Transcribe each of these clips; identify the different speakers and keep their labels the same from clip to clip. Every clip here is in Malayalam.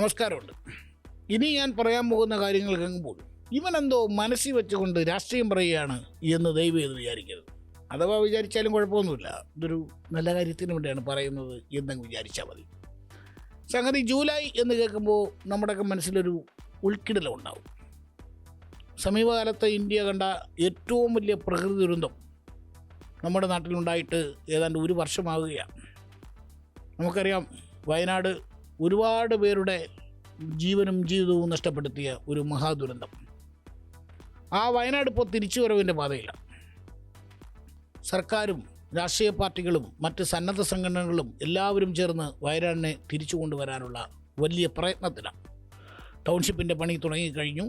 Speaker 1: നമസ്കാരമുണ്ട്. ഇനി ഞാൻ പറയാൻ പോകുന്ന കാര്യങ്ങൾ കേൾക്കുമ്പോൾ ഇവനെന്തോ മനസ്സിൽ വെച്ചുകൊണ്ട് രാഷ്ട്രീയം പറയുകയാണ് എന്ന് ദയവ് ചെയ്ത് വിചാരിക്കരുത്. അഥവാ വിചാരിച്ചാലും കുഴപ്പമൊന്നുമില്ല, ഇതൊരു നല്ല കാര്യത്തിന് വേണ്ടിയാണ് പറയുന്നത് എന്നങ്ങ് വിചാരിച്ചാൽ മതി. സംഗതി ജൂലൈ എന്ന് കേൾക്കുമ്പോൾ നമ്മുടെയൊക്കെ മനസ്സിലൊരു ഉൾക്കിടലുണ്ടാവും. സമീപകാലത്ത് ഇന്ത്യ കണ്ട ഏറ്റവും വലിയ പ്രകൃതി ദുരന്തം നമ്മുടെ നാട്ടിലുണ്ടായിട്ട് ഏതാണ്ട് ഒരു വർഷമാകുകയാണ്. നമുക്കറിയാം, വയനാട് ഒരുപാട് പേരുടെ ജീവനും ജീവിതവും നഷ്ടപ്പെടുത്തിയ ഒരു മഹാദുരന്തം. ആ വയനാട് ഇപ്പോൾ തിരിച്ചുവരവിൻ്റെ പാതയിലാണ്. സർക്കാരും രാഷ്ട്രീയ പാർട്ടികളും മറ്റ് സന്നദ്ധ സംഘടനകളും എല്ലാവരും ചേർന്ന് വയനാടിനെ തിരിച്ചു കൊണ്ടുവരാനുള്ള വലിയ പ്രയത്നത്തിലാണ്. ടൗൺഷിപ്പിൻ്റെ പണി തുടങ്ങിക്കഴിഞ്ഞു.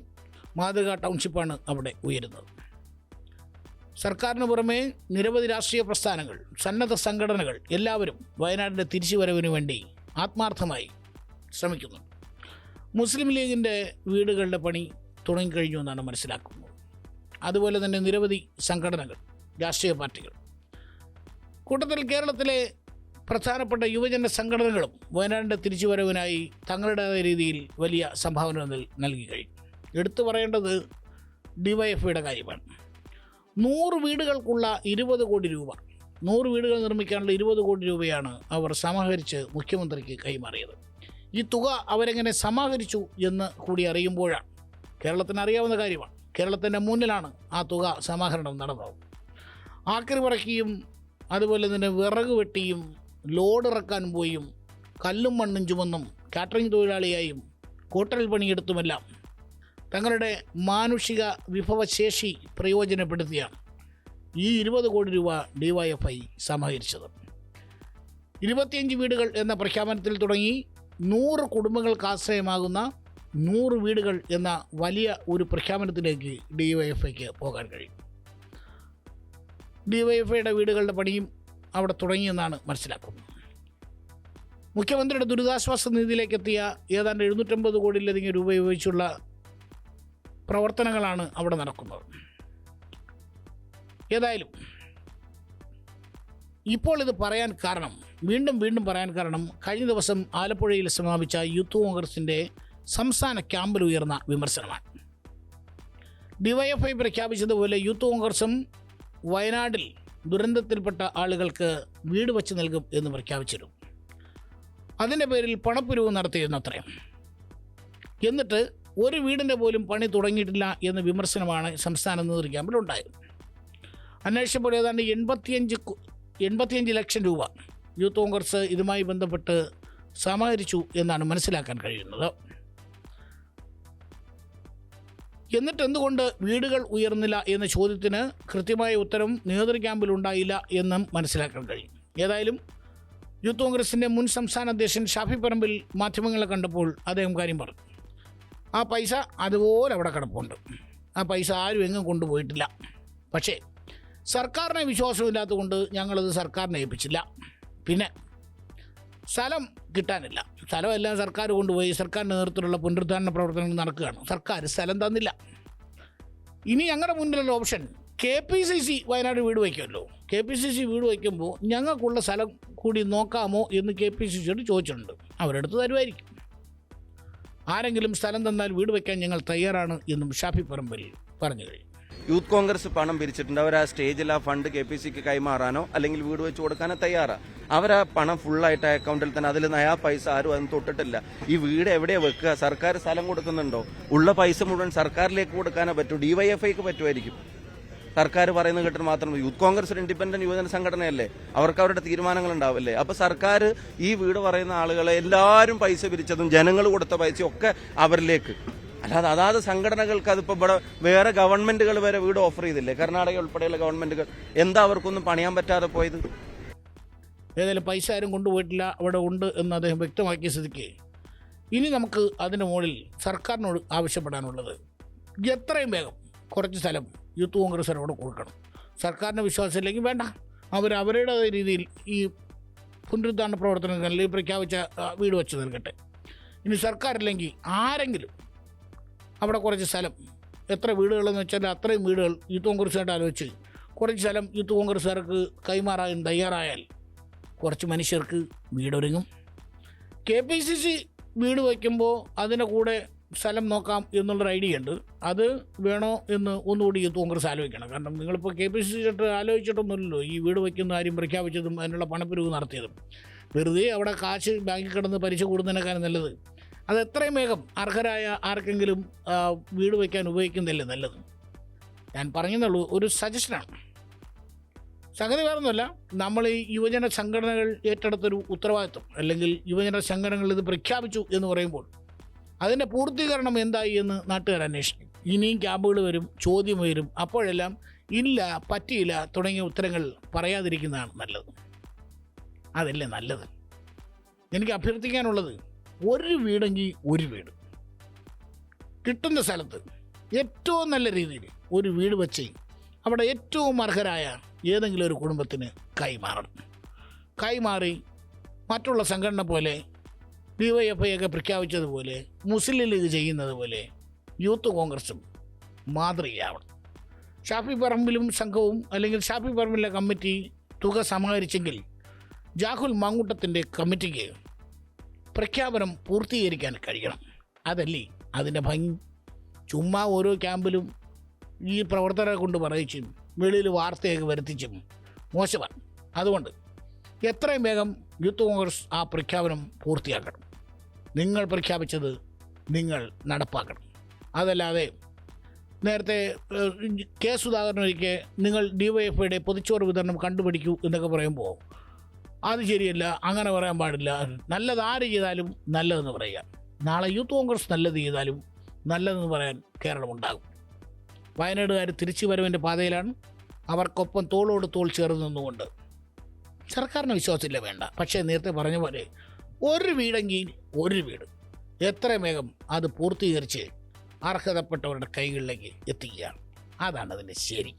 Speaker 1: മാതൃകാ ടൗൺഷിപ്പാണ് അവിടെ ഉയരുന്നത്. സർക്കാരിന് പുറമേ നിരവധി രാഷ്ട്രീയ പ്രസ്ഥാനങ്ങൾ, സന്നദ്ധ സംഘടനകൾ എല്ലാവരും വയനാടിൻ്റെ തിരിച്ചുവരവിന് വേണ്ടി ആത്മാർത്ഥമായി ശ്രമിക്കുന്നുണ്ട്. മുസ്ലിം ലീഗിൻ്റെ വീടുകളുടെ പണി തുടങ്ങിക്കഴിഞ്ഞു എന്നാണ് മനസ്സിലാക്കുന്നത്. അതുപോലെ തന്നെ നിരവധി സംഘടനകൾ, രാഷ്ട്രീയ പാർട്ടികൾ, കൂട്ടത്തിൽ കേരളത്തിലെ പ്രധാനപ്പെട്ട യുവജന സംഘടനകളും വയനാടിൻ്റെ തിരിച്ചുവരവിനായി തങ്ങളുടേതായ രീതിയിൽ വലിയ സംഭാവന നൽകി കഴിഞ്ഞു. എടുത്തു പറയേണ്ടത് ഡിവൈഎഫ്ഐയുടെ കാര്യമാണ്. 100 വീടുകൾക്കുള്ള 20 കോടി രൂപ, 100 വീടുകൾ നിർമ്മിക്കാനുള്ള 20 കോടി രൂപയാണ് അവർ സമാഹരിച്ച് മുഖ്യമന്ത്രിക്ക് കൈമാറിയത്. ഈ തുക അവരെങ്ങനെ സമാഹരിച്ചു എന്ന് കൂടി അറിയുമ്പോഴാണ്, കേരളത്തിന് അറിയാവുന്ന കാര്യമാണ്, കേരളത്തിൻ്റെ മുന്നിലാണ് ആ തുക സമാഹരണം നടന്നത്. ആക്രി പറക്കിയും അതുപോലെ തന്നെ വിറക് വെട്ടിയും ലോഡ് ഇറക്കാൻ പോയും കല്ലും മണ്ണും ചുമന്നും കാറ്ററിംഗ് തൊഴിലാളിയായും ഹോട്ടൽ പണിയെടുത്തുമെല്ലാം തങ്ങളുടെ മാനുഷിക വിഭവശേഷി പ്രയോജനപ്പെടുത്തിയാണ് ഈ 20 കോടി രൂപ ഡിവൈഎഫ്ഐ സമാഹരിച്ചത്. 25 വീടുകൾ എന്ന പ്രഖ്യാപനത്തിൽ തുടങ്ങി 100 കുടുംബങ്ങൾക്ക് ആശ്രയമാകുന്ന 100 വീടുകൾ എന്ന വലിയ ഒരു പ്രഖ്യാപനത്തിലേക്ക് ഡിവൈഎഫ്ഐക്ക് പോകാൻ കഴിയും. ഡിവൈഎഫ്ഐയുടെ വീടുകളുടെ പണിയും അവിടെ തുടങ്ങിയെന്നാണ് മനസ്സിലാക്കുന്നത്. മുഖ്യമന്ത്രിയുടെ ദുരിതാശ്വാസ നിധിയിലേക്ക് എത്തിയ ഏതാണ്ട് 750 കോടിയിലധികം രൂപ ഉപയോഗിച്ചുള്ള പ്രവർത്തനങ്ങളാണ് അവിടെ നടക്കുന്നത്. ഏതായാലും ഇപ്പോൾ ഇത് പറയാൻ കാരണം, വീണ്ടും പറയാൻ കാരണം, കഴിഞ്ഞ ദിവസം ആലപ്പുഴയിൽ സമാപിച്ച യൂത്ത് കോൺഗ്രസിൻ്റെ സംസ്ഥാന ക്യാമ്പിൽ ഉയർന്ന വിമർശനമാണ്. ഡിവൈഎഫ്ഐ പ്രഖ്യാപിച്ചതുപോലെ യൂത്ത് കോൺഗ്രസും വയനാട്ടിൽ ദുരന്തത്തിൽപ്പെട്ട ആളുകൾക്ക് വീട് വച്ച് നൽകും എന്ന് പ്രഖ്യാപിച്ചിരുന്നു. അതിൻ്റെ പേരിൽ പണപ്പിരിവ് നടത്തിയിരുന്നത്രയും. എന്നിട്ട് ഒരു വീടിൻ്റെ പോലും പണി തുടങ്ങിയിട്ടില്ല എന്ന വിമർശനമാണ് സംസ്ഥാന നേതൃ ക്യാമ്പിലുണ്ടായത്. അന്വേഷിച്ചപ്പോൾ ഏതാണ്ട് 85 ലക്ഷം രൂപ യൂത്ത് കോൺഗ്രസ് ഇതുമായി ബന്ധപ്പെട്ട് സമാഹരിച്ചു എന്നാണ് മനസ്സിലാക്കാൻ കഴിയുന്നത്. എന്നിട്ട് എന്തുകൊണ്ട് വീടുകൾ ഉയർന്നില്ല എന്ന ചോദ്യത്തിന് കൃത്യമായ ഉത്തരം നേതൃ ക്യാമ്പിലുണ്ടായില്ല എന്നും മനസ്സിലാക്കാൻ കഴിയും. ഏതായാലും യൂത്ത് കോൺഗ്രസിൻ്റെ മുൻ സംസ്ഥാന അധ്യക്ഷൻ ഷാഫി പറമ്പിൽ മാധ്യമങ്ങളെ കണ്ടപ്പോൾ അദ്ദേഹം കാര്യം പറഞ്ഞു. ആ പൈസ അതുപോലെ അവിടെ കിടപ്പുണ്ട്. ആ പൈസ ആരും എങ്ങും കൊണ്ടുപോയിട്ടില്ല. പക്ഷേ സർക്കാരിനെ വിശ്വാസമില്ലാത്തതുകൊണ്ട് ഞങ്ങളത് സർക്കാരിനെ ഏൽപ്പിച്ചില്ല. പിന്നെ സ്ഥലം കിട്ടാനില്ല. സ്ഥലമെല്ലാം സർക്കാർ കൊണ്ടുപോയി. സർക്കാരിൻ്റെ നേതൃത്വത്തിലുള്ള പുനരുദ്ധാരണ പ്രവർത്തനങ്ങൾ നടക്കുകയാണ്. സർക്കാർ സ്ഥലം തന്നില്ല. ഇനി ഞങ്ങളുടെ മുന്നിലുള്ള ഓപ്ഷൻ KPCC വയനാട് വീട് വയ്ക്കുമല്ലോ. KPCC വീട് വയ്ക്കുമ്പോൾ ഞങ്ങൾക്കുള്ള സ്ഥലം കൂടി നോക്കാമോ എന്ന് KPCCയോട് ചോദിച്ചിട്ടുണ്ട്. അവരെടുത്ത് തരുമായിരിക്കും. ആരെങ്കിലും സ്ഥലം തന്നാൽ വീട് വയ്ക്കാൻ ഞങ്ങൾ തയ്യാറാണ് എന്നും ഷാഫി പറമ്പിൽ പറഞ്ഞു കഴിഞ്ഞു.
Speaker 2: യൂത്ത് കോൺഗ്രസ് പണം പിരിച്ചിട്ടുണ്ട്. അവർ ആ സ്റ്റേജിൽ ആ ഫണ്ട് KPCക്ക് കൈമാറാനോ അല്ലെങ്കിൽ വീട് വെച്ച് കൊടുക്കാനോ തയ്യാറാണ്. അവർ ആ പണം ഫുള്ളായിട്ട് അക്കൗണ്ടിൽ തന്നെ, അതിൽ നയാ പൈസ ആരും അതിന് തൊട്ടിട്ടില്ല. ഈ വീട് എവിടെയാണ് വെക്കുക? സർക്കാർ സ്ഥലം കൊടുക്കുന്നുണ്ടോ? ഉള്ള പൈസ മുഴുവൻ സർക്കാരിലേക്ക് കൊടുക്കാനേ പറ്റൂ. ഡിവൈഎഫ്ഐക്ക് പറ്റുമായിരിക്കും. സർക്കാർ പറയുന്നത് കേട്ടിട്ട് മാത്രം. യൂത്ത് കോൺഗ്രസ് ഒരു ഇൻഡിപെൻഡന്റ് യുവജന സംഘടനയല്ലേ, അവർക്ക് അവരുടെ തീരുമാനങ്ങൾ ഉണ്ടാവില്ലേ? അപ്പൊ സർക്കാർ ഈ വീട് പറയുന്ന ആളുകളെ എല്ലാവരും പൈസ പിരിച്ചതും ജനങ്ങൾ കൊടുത്ത പൈസയും ഒക്കെ അവരിലേക്ക്, അല്ലാതെ അതാത് സംഘടനകൾക്ക് അതിപ്പോൾ ഇവിടെ വേറെ ഗവൺമെന്റുകൾ വരെ വീട് ഓഫർ ചെയ്തില്ലേ? കർണാടക ഉൾപ്പെടെയുള്ള ഗവൺമെന്റുകൾ. എന്താ അവർക്കൊന്നും പണിയാൻ പറ്റാതെ പോയത്?
Speaker 1: ഏതായാലും പൈസ ആരും കൊണ്ടുപോയിട്ടില്ല, അവിടെ ഉണ്ട് എന്ന് അദ്ദേഹം വ്യക്തമാക്കിയ സ്ഥിതിക്ക് ഇനി നമുക്ക് അതിൻ്റെ മുകളിൽ സർക്കാരിനോട് ആവശ്യപ്പെടാനുള്ളത്, എത്രയും വേഗം കുറച്ച് സ്ഥലം യൂത്ത് കോൺഗ്രസിനോട് കൊടുക്കണം. സർക്കാരിന് വിശ്വാസമില്ലെങ്കിൽ വേണ്ട, അവരുടെ രീതിയിൽ ഈ പുനരുദ്ധാരണ പ്രവർത്തനങ്ങളിൽ പ്രഖ്യാപിച്ച വീട് വെച്ച് നൽകട്ടെ. ഇനി സർക്കാരില്ലെങ്കിൽ ആരെങ്കിലും അവിടെ കുറച്ച് സ്ഥലം, എത്ര വീടുകളെന്ന് വെച്ചാൽ അത്രയും വീടുകൾ യൂത്ത് കോൺഗ്രസ്സായിട്ട് ആലോചിച്ച് കുറച്ച് സ്ഥലം യൂത്ത് കോൺഗ്രസ്സുകാർക്ക് കൈമാറാൻ തയ്യാറായാൽ കുറച്ച് മനുഷ്യർക്ക് വീടൊരുങ്ങും. KPCC വീട് വയ്ക്കുമ്പോൾ അതിൻ്റെ കൂടെ സ്ഥലം നോക്കാം എന്നുള്ളൊരു ഐഡിയ ഉണ്ട്. അത് വേണോ എന്ന് ഒന്നുകൂടി കോൺഗ്രസ് ആലോചിക്കണം. കാരണം നിങ്ങളിപ്പോൾ KPCC ആലോചിച്ചിട്ടൊന്നുമില്ലല്ലോ ഈ വീട് വയ്ക്കുന്ന കാര്യം പ്രഖ്യാപിച്ചതും അതിനുള്ള പണപ്പിരിവ് നടത്തിയതും. വെറുതെ അവിടെ കാശ് ബാങ്കിൽ കിടന്ന് പലിശ കൂടുന്നതിനേക്കാളും നല്ലത് അത് എത്രയും വേഗം അർഹരായ ആർക്കെങ്കിലും വീട് വയ്ക്കാൻ ഉപയോഗിക്കുന്നതല്ലേ നല്ലത്. ഞാൻ പറഞ്ഞെന്നുള്ളൂ, ഒരു സജഷനാണ്. സംഗതി വേറൊന്നുമല്ല, നമ്മൾ ഈ യുവജന സംഘടനകൾ ഏറ്റെടുത്തൊരു ഉത്തരവാദിത്വം, അല്ലെങ്കിൽ യുവജന സംഘടനകൾ ഇത് പ്രഖ്യാപിച്ചു എന്ന് പറയുമ്പോൾ അതിൻ്റെ പൂർത്തീകരണം എന്തായി എന്ന് നാട്ടുകാർ അന്വേഷിക്കും. ഇനിയും ക്യാമ്പുകൾ വരും, ചോദ്യം വരും. അപ്പോഴെല്ലാം ഇല്ല, പറ്റിയില്ല തുടങ്ങിയ ഉത്തരങ്ങൾ പറയാതിരിക്കുന്നതാണ് നല്ലത്. അതല്ലേ നല്ലത്. എനിക്ക് അഭ്യർത്ഥിക്കാനുള്ളത്, ഒരു വീടെങ്കിൽ ഒരു വീട് കിട്ടുന്ന സ്ഥലത്ത് ഏറ്റവും നല്ല രീതിയിൽ ഒരു വീട് വെച്ച് അവിടെ ഏറ്റവും അർഹരായ ഏതെങ്കിലും ഒരു കുടുംബത്തിന് കൈമാറണം. കൈമാറി മറ്റുള്ള സംഘടന പോലെ DYFI ഒക്കെ പ്രഖ്യാപിച്ചതുപോലെ, മുസ്ലിം ലീഗ് ചെയ്യുന്നത് പോലെ യൂത്ത് കോൺഗ്രസും മാതൃകയാവണം. ഷാഫി പറമ്പിലും സംഘവും അല്ലെങ്കിൽ ഷാഫി പറമ്പിലെ കമ്മിറ്റി തുക സമാഹരിച്ചെങ്കിൽ ജാഹുൽ മാങ്കൂട്ടത്തിൻ്റെ കമ്മിറ്റിക്ക് പ്രഖ്യാപനം പൂർത്തീകരിക്കാൻ കഴിയണം. അതല്ലേ അതിൻ്റെ ഭംഗി. ചുമ്മാ ഓരോ ക്യാമ്പിലും ഈ പ്രവർത്തകരെ കൊണ്ട് പറയിച്ചും വെളിയിൽ വാർത്തയൊക്കെ വരുത്തിച്ചും മോശമാണ്. അതുകൊണ്ട് എത്രയും വേഗം യൂത്ത് കോൺഗ്രസ് ആ പ്രഖ്യാപനം പൂർത്തിയാക്കണം. നിങ്ങൾ പ്രഖ്യാപിച്ചത് നിങ്ങൾ നടപ്പാക്കണം. അതല്ലാതെ നേരത്തെ K.സുധാകരനൊരിക്കൽ നിങ്ങൾ DYFIയുടെ പൊതിച്ചോറ് വിതരണം കണ്ടുപിടിക്കൂ എന്നൊക്കെ പറയുമ്പോൾ അത് ശരിയല്ല, അങ്ങനെ പറയാൻ പാടില്ല. നല്ലത് ആര് ചെയ്താലും നല്ലതെന്ന് പറയുക. നാളെ യൂത്ത് കോൺഗ്രസ് നല്ലത് ചെയ്താലും നല്ലതെന്ന് പറയാൻ കേരളമുണ്ടാകും. വയനാടുകാർ തിരിച്ചു വരവിൻ്റെ പാതയിലാണ്. അവർക്കൊപ്പം തോളോട് തോൾ ചേർന്ന് നിന്നുകൊണ്ട് സർക്കാരിന് വിശ്വാസമില്ല വേണ്ട. പക്ഷേ നേരത്തെ പറഞ്ഞ പോലെ ഒരു വീടെങ്കിൽ ഒരു വീട് എത്രയും വേഗം അത് പൂർത്തീകരിച്ച് അർഹതപ്പെട്ടവരുടെ കൈകളിലേക്ക് എത്തിക്കുകയാണ്. അതാണ് അതിൻ്റെ ശരി.